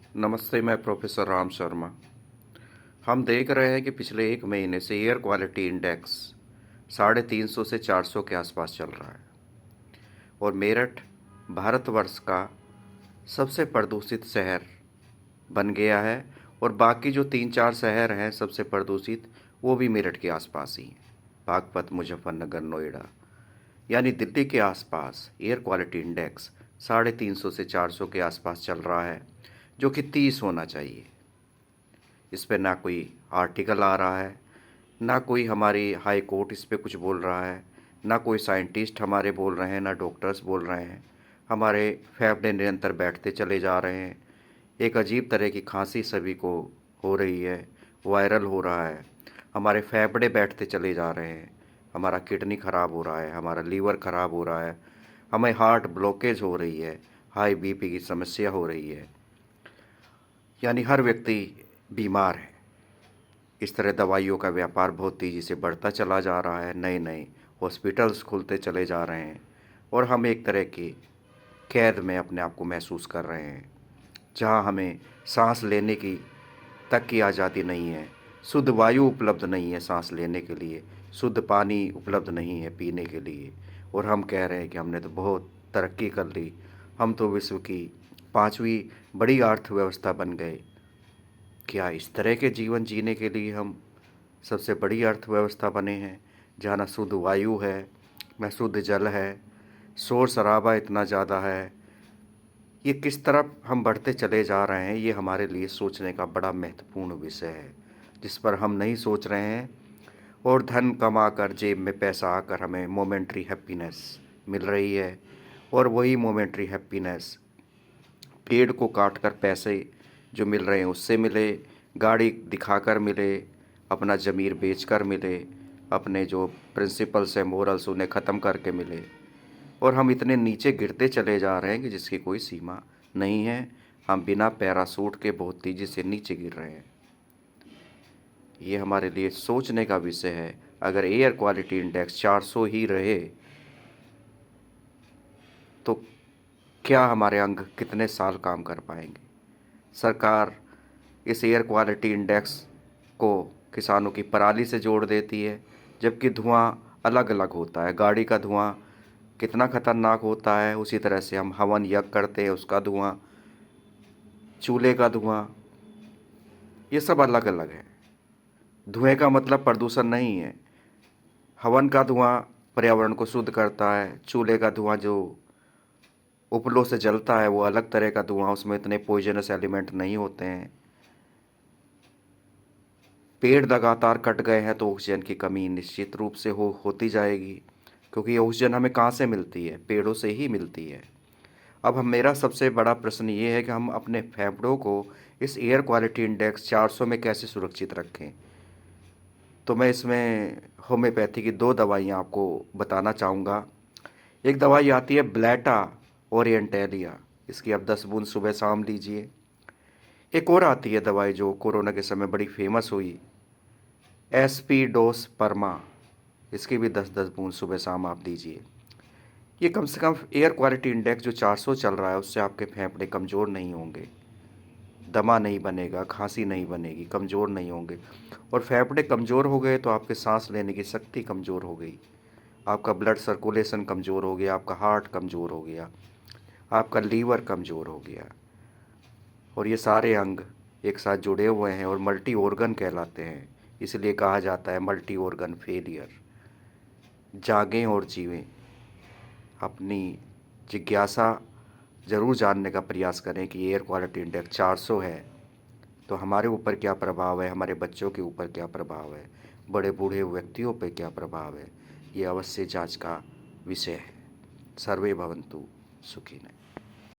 नमस्ते, मैं प्रोफेसर राम शर्मा। हम देख रहे हैं कि पिछले एक महीने से एयर क्वालिटी इंडेक्स 350 से 400 के आसपास चल रहा है और मेरठ भारतवर्ष का सबसे प्रदूषित शहर बन गया है। और बाकी जो 3-4 शहर हैं सबसे प्रदूषित, वो भी मेरठ के आसपास ही हैं। बागपत, मुजफ्फरनगर, नोएडा, यानी दिल्ली के आसपास एयर क्वालिटी इंडेक्स 350 से 400 के आसपास चल रहा है, जो कि 30 होना चाहिए। इस पे ना कोई आर्टिकल आ रहा है, ना कोई हमारी हाई कोर्ट इस पे कुछ बोल रहा है, ना कोई साइंटिस्ट हमारे बोल रहे हैं, ना डॉक्टर्स बोल रहे हैं। हमारे फेफड़े निरंतर बैठते चले जा रहे हैं। एक अजीब तरह की खांसी सभी को हो रही है, वायरल हो रहा है। हमारे फेफड़े बैठते चले जा रहे हैं, हमारा किडनी ख़राब हो रहा है, हमारा लीवर ख़राब हो रहा है, हमें हार्ट ब्लॉकेज हो रही है, हाई बीपी की समस्या हो रही है, यानी हर व्यक्ति बीमार है। इस तरह दवाइयों का व्यापार बहुत तेज़ी से बढ़ता चला जा रहा है, नए नए हॉस्पिटल्स खुलते चले जा रहे हैं और हम एक तरह की कैद में अपने आप को महसूस कर रहे हैं, जहां हमें सांस लेने की तक की आज़ादी नहीं है, शुद्ध वायु उपलब्ध नहीं है सांस लेने के लिए, शुद्ध पानी उपलब्ध नहीं है पीने के लिए। और हम कह रहे हैं कि हमने तो बहुत तरक्की कर ली, हम तो विश्व की 5वीं बड़ी अर्थव्यवस्था बन गए। क्या इस तरह के जीवन जीने के लिए हम सबसे बड़ी अर्थव्यवस्था बने हैं, जहाँ ना शुद्ध वायु है, न शुद्ध जल है, शोर शराबा इतना ज़्यादा है? ये किस तरफ हम बढ़ते चले जा रहे हैं, ये हमारे लिए सोचने का बड़ा महत्वपूर्ण विषय है, जिस पर हम नहीं सोच रहे हैं। और धन कमाकर, जेब में पैसा आकर हमें मोमेंट्री हैप्पीनेस मिल रही है, और वही मोमेंट्री हैप्पीनेस पेड़ को काटकर पैसे जो मिल रहे हैं उससे मिले, गाड़ी दिखाकर मिले, अपना ज़मीर बेचकर मिले, अपने जो प्रिंसिपल्स हैं, मोरल्स, उन्हें ख़त्म करके मिले। और हम इतने नीचे गिरते चले जा रहे हैं कि जिसकी कोई सीमा नहीं है। हम बिना पैराशूट के बहुत तेज़ी से नीचे गिर रहे हैं। ये हमारे लिए सोचने का विषय है। अगर एयर क्वालिटी इंडेक्स 400 ही रहे तो क्या हमारे अंग कितने साल काम कर पाएंगे? सरकार इस एयर क्वालिटी इंडेक्स को किसानों की पराली से जोड़ देती है, जबकि धुआं अलग अलग होता है। गाड़ी का धुआं कितना खतरनाक होता है, उसी तरह से हम हवन यज्ञ करते हैं उसका धुआं, चूल्हे का धुआं, ये सब अलग अलग है। धुएं का मतलब प्रदूषण नहीं है। हवन का धुआं पर्यावरण को शुद्ध करता है, चूल्हे का धुआं जो उपलों से जलता है वो अलग तरह का धुआं, उसमें इतने पॉइजनस एलिमेंट नहीं होते हैं। पेड़ लगातार कट गए हैं तो ऑक्सीजन की कमी निश्चित रूप से होती जाएगी, क्योंकि ऑक्सीजन हमें कहाँ से मिलती है? पेड़ों से ही मिलती है। अब मेरा सबसे बड़ा प्रश्न ये है कि हम अपने फेफड़ों को इस एयर क्वालिटी इंडेक्स 400 में कैसे सुरक्षित रखें। तो मैं इसमें होम्योपैथी की 2 दवाइयाँ आपको बताना चाहूँगा। एक दवाई आती है ब्लैटा ओरिएंटेलिया, इसकी आप 10 बूंद सुबह शाम लीजिए। एक और आती है दवाई जो कोरोना के समय बड़ी फेमस हुई, एस्पीडोस परमा, इसकी भी 10-10 बूंद सुबह शाम आप लीजिए। ये कम से कम एयर क्वालिटी इंडेक्स जो 400 चल रहा है उससे आपके फेफड़े कमज़ोर नहीं होंगे, दमा नहीं बनेगा, खांसी नहीं बनेगी, कमज़ोर नहीं होंगे। और फेफड़े कमज़ोर हो गए तो आपके सांस लेने की शक्ति कमज़ोर हो गई, आपका ब्लड सर्कुलेशन कमज़ोर हो गया, आपका हार्ट कमज़ोर हो गया, आपका लीवर कमज़ोर हो गया। और ये सारे अंग एक साथ जुड़े हुए हैं और मल्टी ऑर्गन कहलाते हैं, इसलिए कहा जाता है मल्टी ऑर्गन फेलियर। जागें और जीवें, अपनी जिज्ञासा ज़रूर जानने का प्रयास करें कि एयर क्वालिटी इंडेक्स 400 है तो हमारे ऊपर क्या प्रभाव है, हमारे बच्चों के ऊपर क्या प्रभाव है, बड़े बूढ़े व्यक्तियों पर क्या प्रभाव है। ये अवश्य जांच का विषय है। सर्वे भवन्तु सुखिनः।